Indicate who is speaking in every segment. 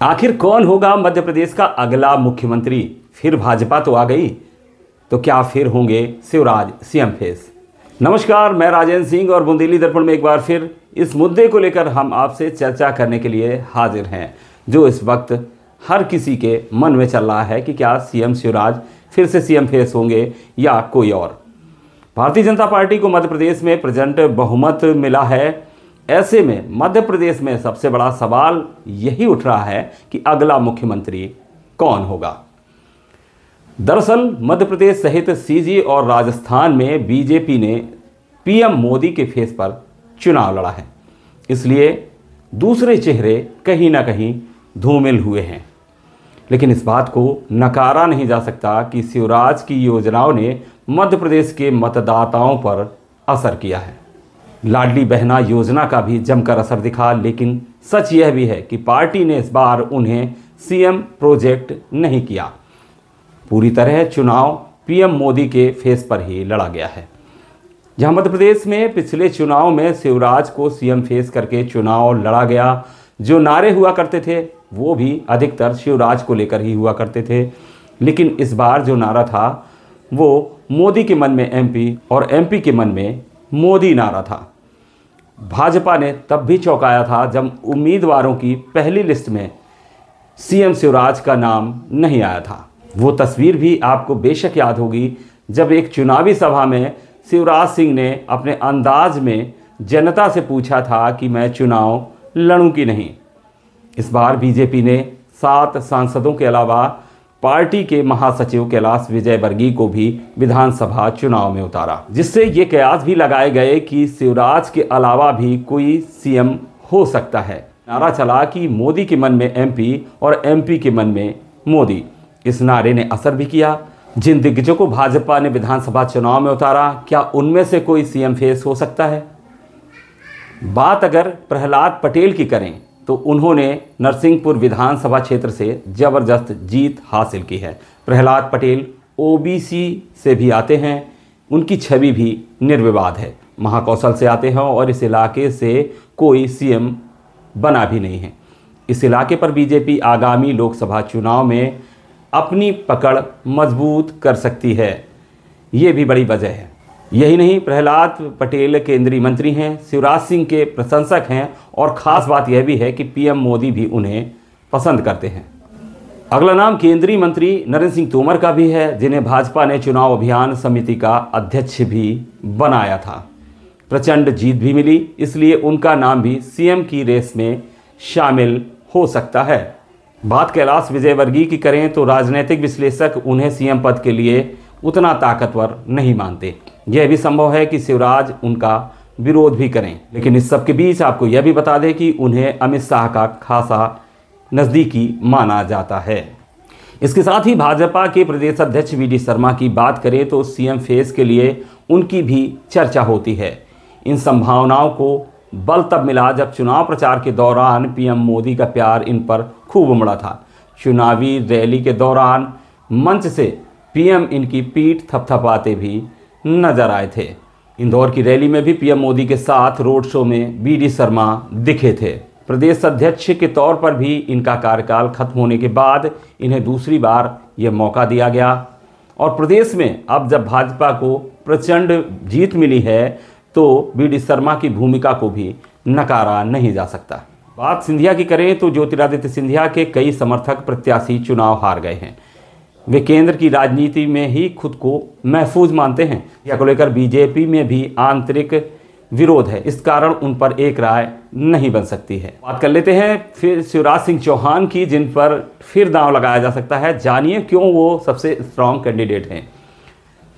Speaker 1: आखिर कौन होगा मध्य प्रदेश का अगला मुख्यमंत्री? फिर भाजपा तो आ गई, तो क्या फिर होंगे शिवराज सीएम फेस? नमस्कार, मैं राजेंद्र सिंह और बुंदेली दर्पण में एक बार फिर इस मुद्दे को लेकर हम आपसे चर्चा करने के लिए हाजिर हैं, जो इस वक्त हर किसी के मन में चल रहा है कि क्या सीएम शिवराज फिर से सीएम फेस होंगे या कोई और। भारतीय जनता पार्टी को मध्य प्रदेश में प्रचंड बहुमत मिला है। ऐसे में मध्य प्रदेश में सबसे बड़ा सवाल यही उठ रहा है कि अगला मुख्यमंत्री कौन होगा। दरअसल मध्य प्रदेश सहित सीजी और राजस्थान में बीजेपी ने पीएम मोदी के फेस पर चुनाव लड़ा है, इसलिए दूसरे चेहरे कहीं ना कहीं धूमिल हुए हैं। लेकिन इस बात को नकारा नहीं जा सकता कि शिवराज की योजनाओं ने मध्य प्रदेश के मतदाताओं पर असर किया है। लाडली बहना योजना का भी जमकर असर दिखा, लेकिन सच यह भी है कि पार्टी ने इस बार उन्हें सीएम प्रोजेक्ट नहीं किया। पूरी तरह चुनाव पीएम मोदी के फेस पर ही लड़ा गया है। जहां मध्य प्रदेश में पिछले चुनाव में शिवराज को सीएम फेस करके चुनाव लड़ा गया, जो नारे हुआ करते थे वो भी अधिकतर शिवराज को लेकर ही हुआ करते थे। लेकिन इस बार जो नारा था वो मोदी के मन में एमपी और एमपी के मन में मोदी नारा था। भाजपा ने तब भी चौंकाया था जब उम्मीदवारों की पहली लिस्ट में सीएम शिवराज का नाम नहीं आया था। वो तस्वीर भी आपको बेशक याद होगी, जब एक चुनावी सभा में शिवराज सिंह ने अपने अंदाज में जनता से पूछा था कि मैं चुनाव लड़ूं कि नहीं। इस बार बीजेपी ने 7 सांसदों के अलावा पार्टी के महासचिव कैलाश विजयवर्गीय को भी विधानसभा चुनाव में उतारा, जिससे ये कयास भी लगाए गए कि शिवराज के अलावा भी कोई सीएम हो सकता है। नारा चला कि मोदी के मन में एमपी और एमपी के मन में मोदी। इस नारे ने असर भी किया। जिन दिग्गजों को भाजपा ने विधानसभा चुनाव में उतारा, क्या उनमें से कोई सीएम फेस हो सकता है? बात अगर प्रहलाद पटेल की करें तो उन्होंने नरसिंहपुर विधानसभा क्षेत्र से जबरदस्त जीत हासिल की है। प्रहलाद पटेल ओबीसी से भी आते हैं, उनकी छवि भी निर्विवाद है। महाकौशल से आते हैं और इस इलाके से कोई सीएम बना भी नहीं है। इस इलाके पर बीजेपी आगामी लोकसभा चुनाव में अपनी पकड़ मजबूत कर सकती है, ये भी बड़ी वजह है। यही नहीं, प्रहलाद पटेल केंद्रीय मंत्री हैं, शिवराज सिंह के प्रशंसक हैं और ख़ास बात यह भी है कि पीएम मोदी भी उन्हें पसंद करते हैं। अगला नाम केंद्रीय मंत्री नरेंद्र सिंह तोमर का भी है, जिन्हें भाजपा ने चुनाव अभियान समिति का अध्यक्ष भी बनाया था। प्रचंड जीत भी मिली, इसलिए उनका नाम भी सीएम की रेस में शामिल हो सकता है। बात कैलाश विजयवर्गीय की करें तो राजनीतिक विश्लेषक उन्हें सीएम पद के लिए उतना ताकतवर नहीं मानते। यह भी संभव है कि शिवराज उनका विरोध भी करें। लेकिन इस सब के बीच आपको यह भी बता दें कि उन्हें अमित शाह का खासा नज़दीकी माना जाता है। इसके साथ ही भाजपा के प्रदेश अध्यक्ष वीडी शर्मा की बात करें तो सीएम फेस के लिए उनकी भी चर्चा होती है। इन संभावनाओं को बल तब मिला जब चुनाव प्रचार के दौरान पीएम मोदी का प्यार इन पर खूब उमड़ा था। चुनावी रैली के दौरान मंच से पीएम इनकी पीठ थपथपाते भी नजर आए थे। इंदौर की रैली में भी पीएम मोदी के साथ रोड शो में वीडी शर्मा दिखे थे। प्रदेश अध्यक्ष के तौर पर भी इनका कार्यकाल खत्म होने के बाद इन्हें दूसरी बार यह मौका दिया गया और प्रदेश में अब जब भाजपा को प्रचंड जीत मिली है तो वीडी शर्मा की भूमिका को भी नकारा नहीं जा सकता। बात सिंधिया की करें तो ज्योतिरादित्य सिंधिया के कई समर्थक प्रत्याशी चुनाव हार गए हैं। वे केंद्र की राजनीति में ही खुद को महफूज मानते हैं। यह को लेकर बीजेपी में भी आंतरिक विरोध है, इस कारण उन पर एक राय नहीं बन सकती है। बात कर लेते हैं फिर शिवराज सिंह चौहान की, जिन पर फिर दांव लगाया जा सकता है। जानिए क्यों वो सबसे स्ट्रांग कैंडिडेट हैं।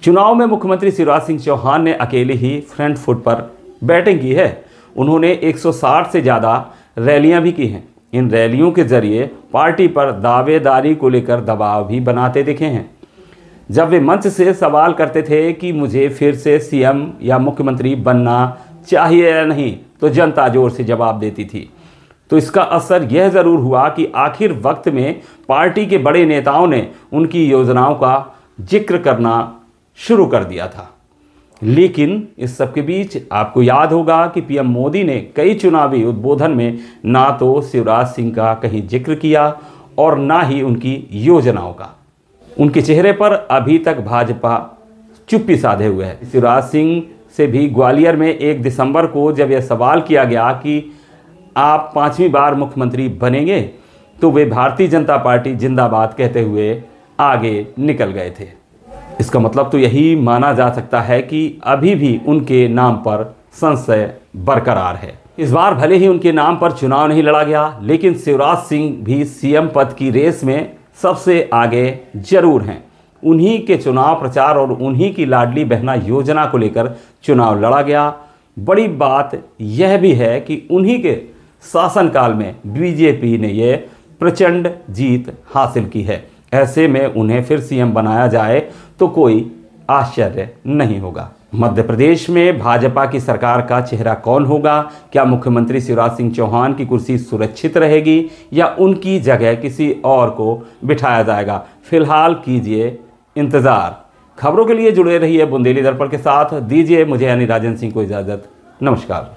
Speaker 1: चुनाव में मुख्यमंत्री शिवराज सिंह चौहान ने अकेले ही फ्रंट फुट पर बैटिंग की है। उन्होंने 160 से ज़्यादा रैलियां भी की हैं। इन रैलियों के जरिए पार्टी पर दावेदारी को लेकर दबाव भी बनाते दिखे हैं। जब वे मंच से सवाल करते थे कि मुझे फिर से सीएम या मुख्यमंत्री बनना चाहिए या नहीं, तो जनता जोर से जवाब देती थी। तो इसका असर यह ज़रूर हुआ कि आखिर वक्त में पार्टी के बड़े नेताओं ने उनकी योजनाओं का जिक्र करना शुरू कर दिया था। लेकिन इस सबके बीच आपको याद होगा कि पीएम मोदी ने कई चुनावी उद्बोधन में ना तो शिवराज सिंह का कहीं जिक्र किया और ना ही उनकी योजनाओं का। उनके चेहरे पर अभी तक भाजपा चुप्पी साधे हुए है। शिवराज सिंह से भी ग्वालियर में 1 दिसंबर को जब यह सवाल किया गया कि आप 5वीं बार मुख्यमंत्री बनेंगे, तो वे भारतीय जनता पार्टी जिंदाबाद कहते हुए आगे निकल गए थे। इसका मतलब तो यही माना जा सकता है कि अभी भी उनके नाम पर संशय बरकरार है। इस बार भले ही उनके नाम पर चुनाव नहीं लड़ा गया, लेकिन शिवराज सिंह भी सीएम पद की रेस में सबसे आगे जरूर हैं। उन्हीं के चुनाव प्रचार और उन्हीं की लाडली बहना योजना को लेकर चुनाव लड़ा गया। बड़ी बात यह भी है कि उन्हीं के शासनकाल में बीजेपी ने यह प्रचंड जीत हासिल की है। ऐसे में उन्हें फिर सीएम बनाया जाए तो कोई आश्चर्य नहीं होगा। मध्य प्रदेश में भाजपा की सरकार का चेहरा कौन होगा? क्या मुख्यमंत्री शिवराज सिंह चौहान की कुर्सी सुरक्षित रहेगी या उनकी जगह किसी और को बिठाया जाएगा? फिलहाल कीजिए इंतजार। खबरों के लिए जुड़े रहिए बुंदेली दर्पण के साथ। दीजिए मुझे यानी राजन सिंह को इजाज़त। नमस्कार।